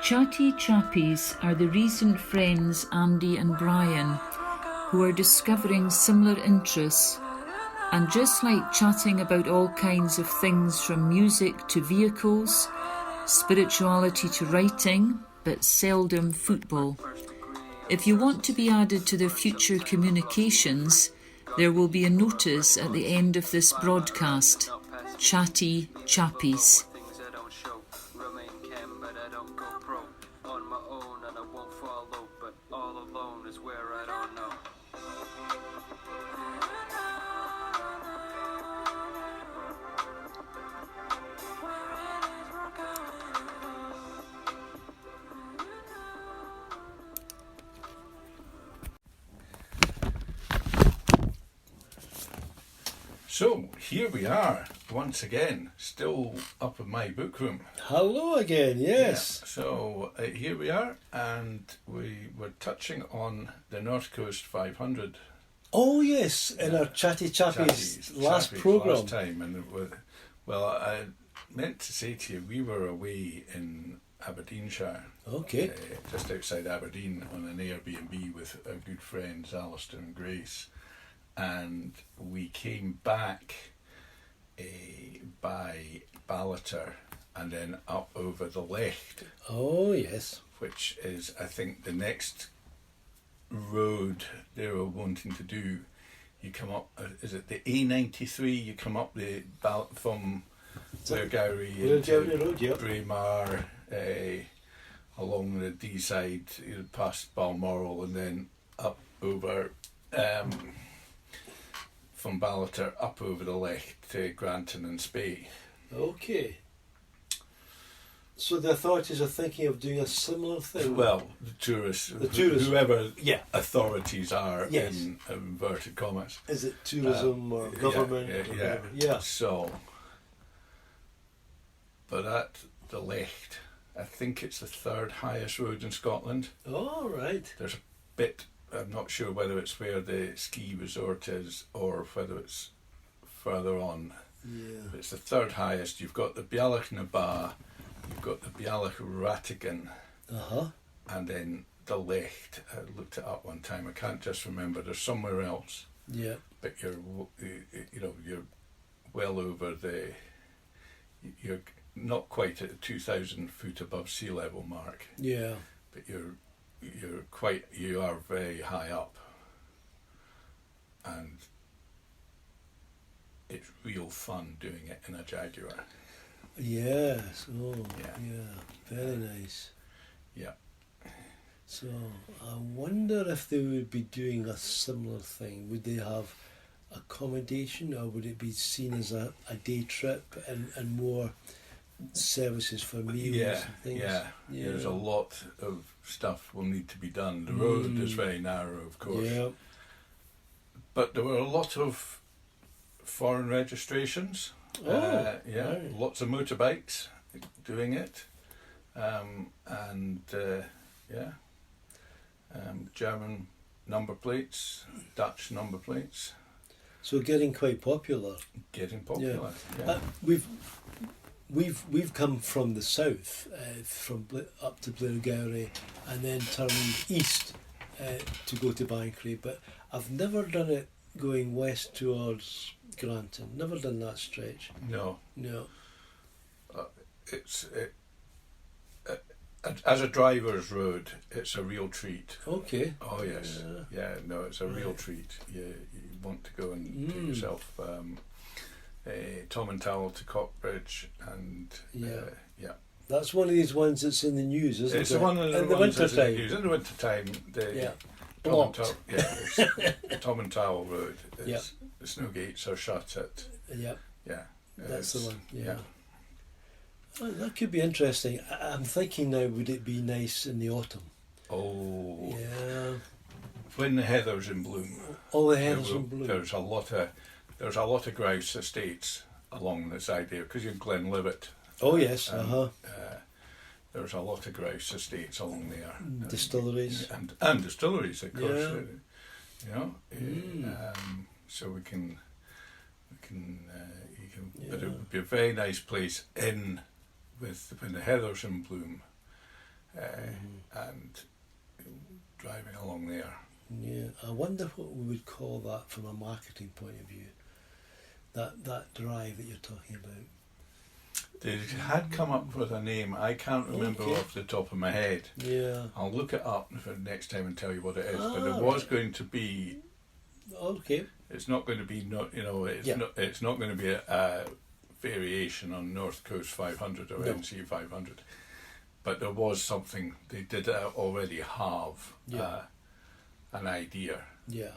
Chatty Chappies are the recent friends Andy and Brian who are discovering similar interests, and just like chatting about all kinds of things from music to vehicles, spirituality to writing, but seldom football. If you want to be added to their future communications, there will be a notice at the end of this broadcast. Chatty Chappies. So, here we are, once again, still up in my book room. Hello again, yes. Yeah, so, here we are, and we were touching on the North Coast 500. Oh yes, in our Chatty Chappies last programme. Last time, and I meant to say to you, we were away in Aberdeenshire. Okay. Just outside Aberdeen on an Airbnb with our good friends Alistair and Grace. And we came back by Ballater and then up over the Lecht. Oh, yes. Which is, I think, the next road they were wanting to do. You come up, is it the A93? You come up from Blairgowrie into Braemar, along the D side, past Balmoral, and then up over... from Ballater up over the Lecht to Granton and Spey. Okay. So the authorities are thinking of doing a similar thing? Well, the tourists, whoever authorities are, in inverted commas. Is it tourism or government or whatever? Yeah. So, but at the Lecht, I think it's the third highest road in Scotland. Oh, right. There's a bit... I'm not sure whether it's where the ski resort is or whether it's further on. Yeah. But it's the third highest. You've got the Bealach na Ba, you've got the Bealach Ratigan, and then the Lecht. I looked it up one time. I can't just remember. There's somewhere else. Yeah. But you're well over the. You're not quite at the 2,000 foot above sea level mark. Yeah. But you are very high up, and it's real fun doing it in a Jaguar. Yes. Oh, yeah. Very nice. Yeah. So I wonder if they would be doing a similar thing. Would they have accommodation, or would it be seen as a day trip and more services for meals and things? Yeah. There's a lot of stuff will need to be done. The road is very narrow, of course. Yeah. But there were a lot of foreign registrations. Right. Lots of motorbikes doing it. German number plates, Dutch number plates. So getting quite popular. Yeah. We've come from the south, up to Blairgowrie, and then turned east to go to Banchory. But I've never done it going west towards Granton. Never done that stretch. No. As a driver's road, it's a real treat. Okay. Oh yes. It's a real treat. You want to go and do yourself. Tom and Towel to Cockbridge, and that's one of these ones that's in the news, isn't it? It's one of the ones that's in the news. In the winter time, Tom and Towel Road. The snow gates are shut at. That's the one. Oh, that could be interesting. I'm thinking now, would it be nice in the autumn? Oh. Yeah. When the heather's in bloom. Oh, the heather's in bloom. There's a lot of grouse estates along the side there, because you're Glenlivet. Oh yes, There's a lot of grouse estates along there. Distilleries. And distilleries, of course. Yeah. So you can. But it would be a very nice place when the heather's in bloom. and driving along there. Yeah, I wonder what we would call that from a marketing point of view. That drive that you're talking about. They had come up with a name. I can't remember off the top of my head. Yeah. I'll look it up for next time and tell you what it is. But it was going to be. Okay. It's not going to be It's not going to be a variation on North Coast 500 or NC 500. But there was something they did already have an idea. Yeah.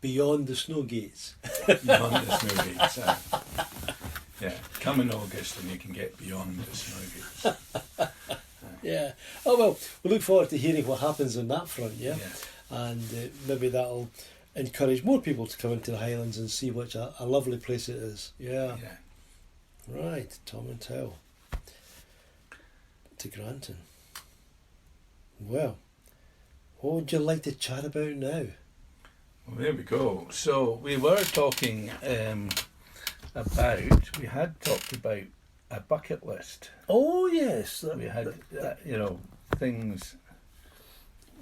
Beyond the snow gates. Beyond the snow gates. Yeah, come in August and you can get beyond the snow gates. Yeah. Oh well, we look forward to hearing what happens on that front. Yeah. And maybe that'll encourage more people to come into the Highlands and see what a lovely place it is. Yeah. Right, Tom and Tell to Granton. Well, what would you like to chat about now? Well, there we go. So we were talking we had talked about a bucket list. Oh yes, we had things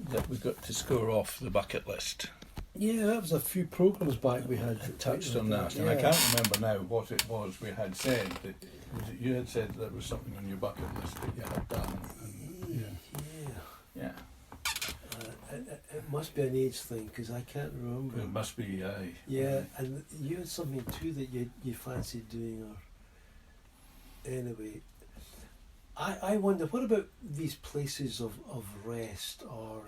that we got to score off the bucket list. Yeah, that was a few programmes back we had touched on that, and I can't remember now what it was we had said. You had said there was something on your bucket list that you had done. Yeah. It must be an age thing because I can't remember. It must be, aye. Yeah, and you had something too that you fancied doing, or anyway. I wonder, what about these places of rest or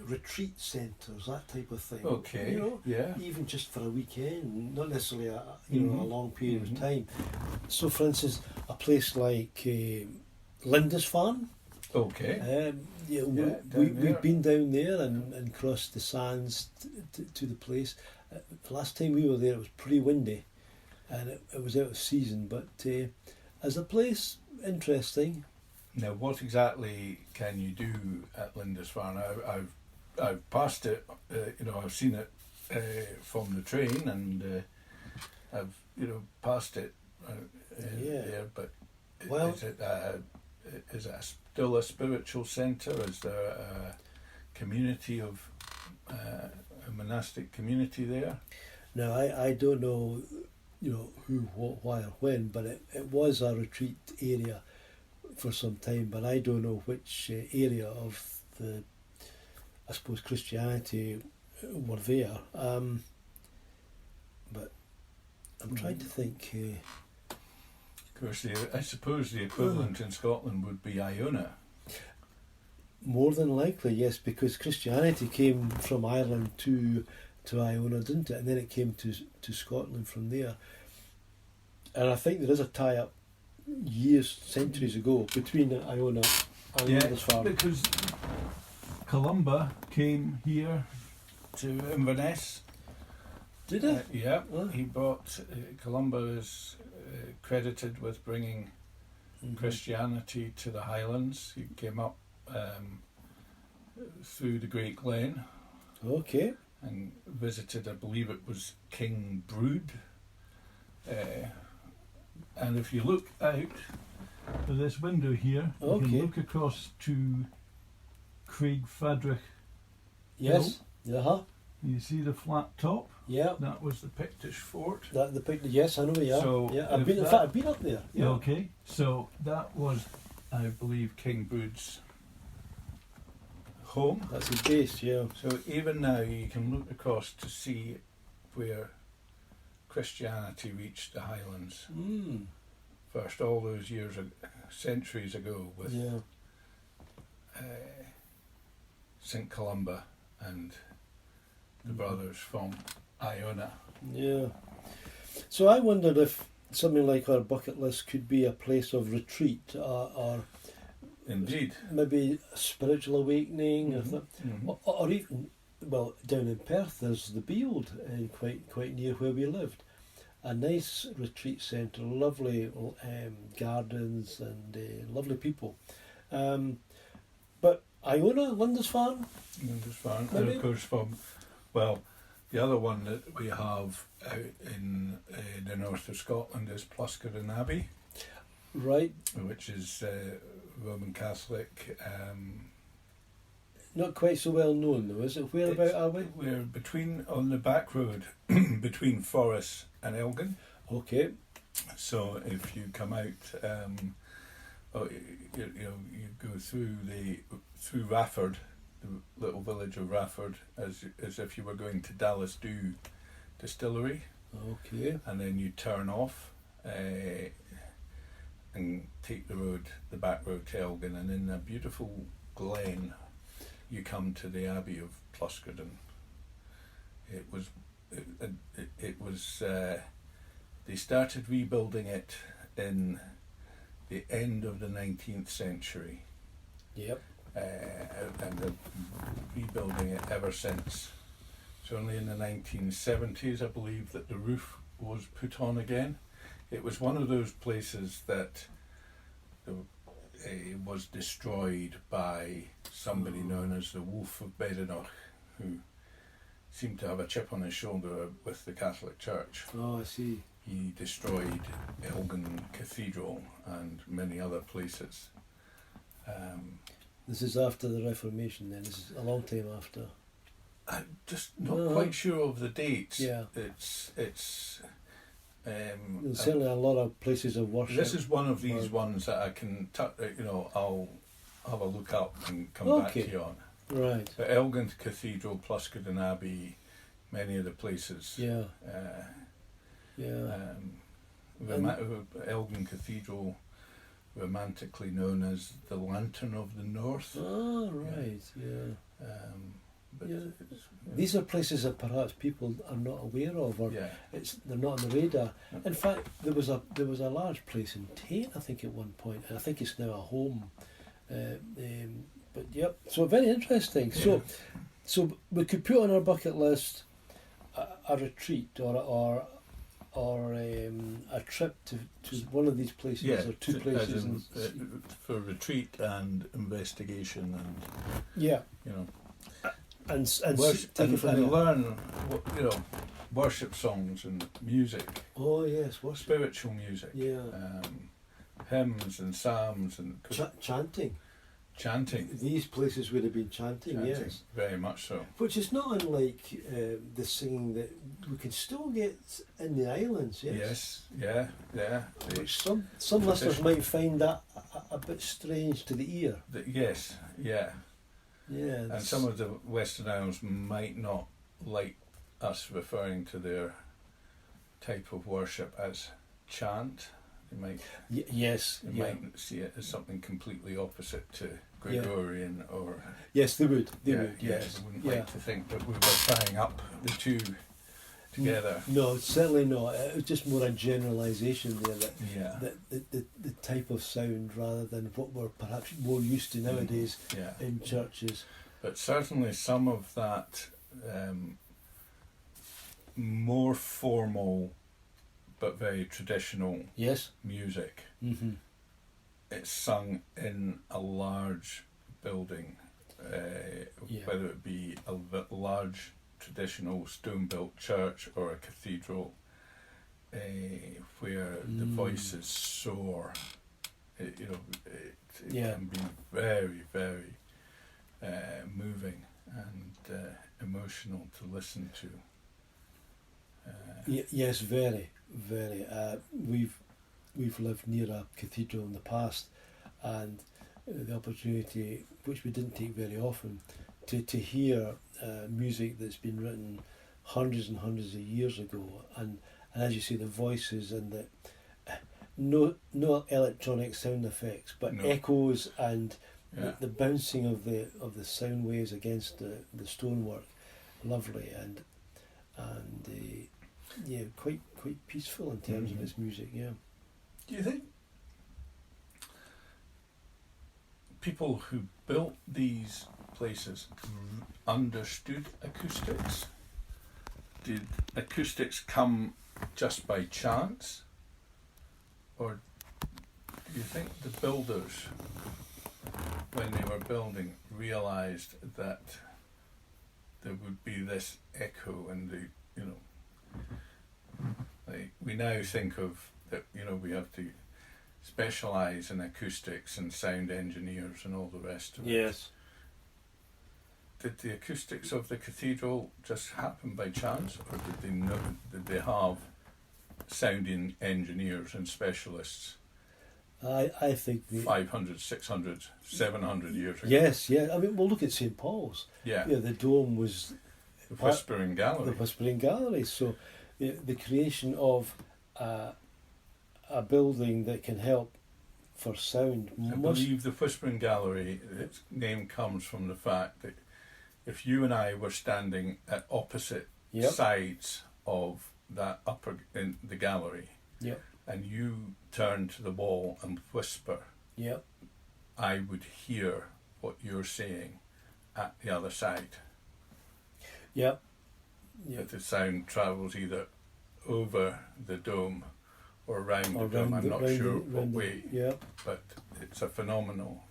retreat centres, that type of thing? Okay. Even just for a weekend, not necessarily a long period of time. So, for instance, a place like Lindisfarne. Okay. We've been down there and crossed the sands to the place. The last time we were there, it was pretty windy, and it was out of season. But as a place, interesting. Now, what exactly can you do at Lindisfarne? I've passed it. I've seen it from the train, and I've passed it there. But is it still a spiritual centre? Is there a community of a monastic community there? Now I don't know, who, what, why, or when, but it was a retreat area for some time. But I don't know which area of the, I suppose, Christianity were there. But I'm trying to think. Of course, I suppose the equivalent in Scotland would be Iona. More than likely, yes, because Christianity came from Ireland to Iona, didn't it? And then it came to Scotland from there. And I think there is a tie-up centuries ago, between Iona and Lindisfarne. Because Columba came here to Inverness. Did he? He brought, Columba is credited with bringing Christianity to the Highlands. He came up through the Great Glen. Okay. And visited, I believe it was King Brood. And if you look out of this window here, you can look across to Craig Fadrich. Yes. You see the flat top? Yeah. That was the Pictish fort. Yes, I know. Yeah. So yeah, I've been up there. Yeah. Okay. So that was, I believe, King Brood's home. That's his base. Yeah. So even now you can look across to see where Christianity reached the Highlands. First, all those centuries ago, with St Columba and the brothers from Iona. Yeah. So I wondered if something like our bucket list could be a place of retreat, or indeed, maybe a spiritual awakening, or even, well, down in Perth there's the Beeld, quite near where we lived. A nice retreat centre, lovely gardens and lovely people. But Iona, Lindisfarne, and of course the other one that we have out in the north of Scotland is Pluskerdon Abbey. Right. which is Roman Catholic. Not quite so well known though, is it? Whereabout are we? We're on the back road between Forres and Elgin. Okay. So if you come out, you go through Rafford, the little village of Rafford, as if you were going to Dallas Dew Distillery. Okay. And then you turn off and take the back road to Elgin, and in a beautiful glen you come to the Abbey of Pluskerden. It was they started rebuilding it in the end of the 19th century. Yep. And they're rebuilding it ever since. It's only in the 1970s, I believe, that the roof was put on again. It was one of those places that was destroyed by somebody known as the Wolf of Badenoch, who seemed to have a chip on his shoulder with the Catholic Church. Oh, I see. He destroyed Elgin Cathedral and many other places. This is after the Reformation then, this is a long time after. I'm just not quite sure of the dates. Yeah. It's There's certainly a lot of places of worship. this is one of these ones that I can I'll have a look up and come back to you on. Right. But Elgin Cathedral, Pluskerden Abbey, many of the places. Yeah. Elgin Cathedral, romantically known as the Lantern of the North. Oh, right. Yeah. But Yeah. These are places that perhaps people are not aware of, or they're not on the radar. In fact, there was a large place in Tate, I think, at one point, and I think it's now a home. But yep, so very interesting. Yeah. So we could put on our bucket list a retreat or a trip to one of these places, or two places, for retreat and investigation, and yeah, and take it from there. learn worship songs and music. Oh yes, worship, spiritual music. Yeah, hymns and psalms and chanting. These places would have been chanting, yes, very much so. Which is not unlike the singing that we can still get in the islands. Yes. Yes. Yeah. Which some listeners might find that a bit strange to the ear. Yes. Yeah. Yeah. And some of the Western Isles might not like us referring to their type of worship as chant. They might. They might see it as something completely opposite to Gregorian or. Yes, they would. They would. Yes. They wouldn't like to think that we were tying up the two together. No, certainly not. It was just more a generalisation there. That the type of sound rather than what we're perhaps more used to nowadays in churches. But certainly some of that more formal but very traditional music. Mm-hmm. It's sung in a large building, whether it be a large traditional stone-built church or a cathedral, where the voices soar. It can be very, very moving and emotional to listen to. Yes, very, very. We've lived near a cathedral in the past, and the opportunity, which we didn't take very often, to hear music that's been written hundreds and hundreds of years ago, and as you say, the voices and the no electronic sound effects, but echoes and the bouncing of the sound waves against the stonework, lovely and quite peaceful in terms of its music. Yeah. Do you think people who built these places understood acoustics? Did acoustics come just by chance? Or do you think the builders, when they were building, realised that there would be this echo and like we now think of that, we have to specialise in acoustics and sound engineers and all the rest of it. Yes. Did the acoustics of the cathedral just happen by chance, or did they have sounding engineers and specialists I think 500, 600, 700 years ago? Yes, yeah. I mean, well, look at St. Paul's. Yeah. The dome was The Whispering Gallery. the Whispering Gallery. So the creation of a building that can help for sound. I believe the Whispering Gallery, its name comes from the fact that if you and I were standing at opposite Yep. sides of that upper in the gallery, Yep. and you turn to the wall and whisper, Yep. I would hear what you're saying at the other side. Yep. Yep. That the sound travels either over the dome or around Or the dome. round I'm the- not round sure the- what round the- way, Yep. but it's a phenomenal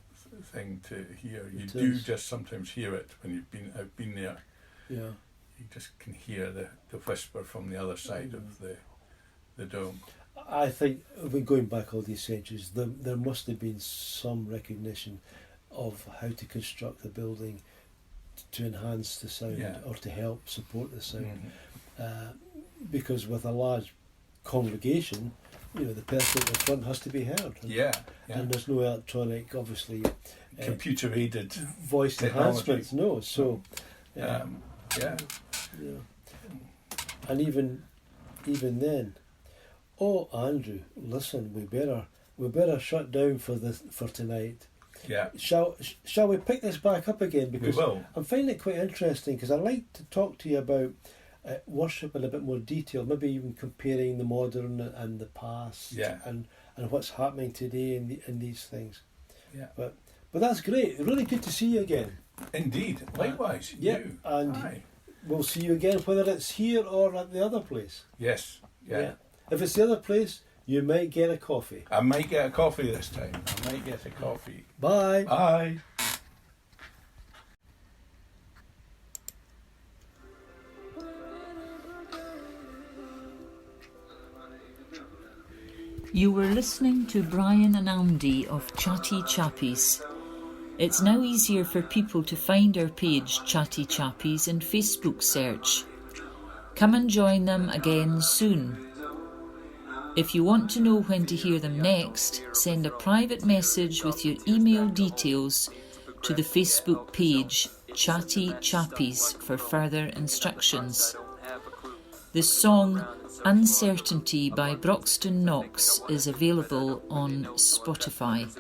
thing to hear. You It do is. just sometimes hear it when I've been there. Yeah. You just can hear the whisper from the other side of the dome. I think, when going back all these centuries, there must have been some recognition of how to construct the building to enhance the sound, Yeah. or to help support the sound. Mhm. Because with a large congregation, the person at the front has to be heard. Yeah, yeah. And there's no electronic, obviously, Computer aided. voice technology. enhancements. No, so Yeah. yeah. And even then, oh, Andrew, listen, we better shut down for tonight. Yeah. Shall we pick this back up again? We Because will. I'm finding it quite interesting, because I'd like to talk to you about worship in a bit more detail, maybe even comparing the modern and the past, Yeah. and what's happening today in these things. Yeah. But that's great. Really good to see you again. Indeed. Likewise. Yeah, You. and Aye. we'll see you again, whether it's here or at the other place. Yes. Yeah. If it's the other place, you might get a coffee. I might get a coffee this time. I might get a coffee. Bye. Bye. You were listening to Brian and Andy of Chatty Chappies. It's now easier for people to find our page Chatty Chappies in Facebook search. Come and join them again soon. If you want to know when to hear them next, send a private message with your email details to the Facebook page Chatty Chappies for further instructions. The song Uncertainty by Broxton Knox is available on Spotify.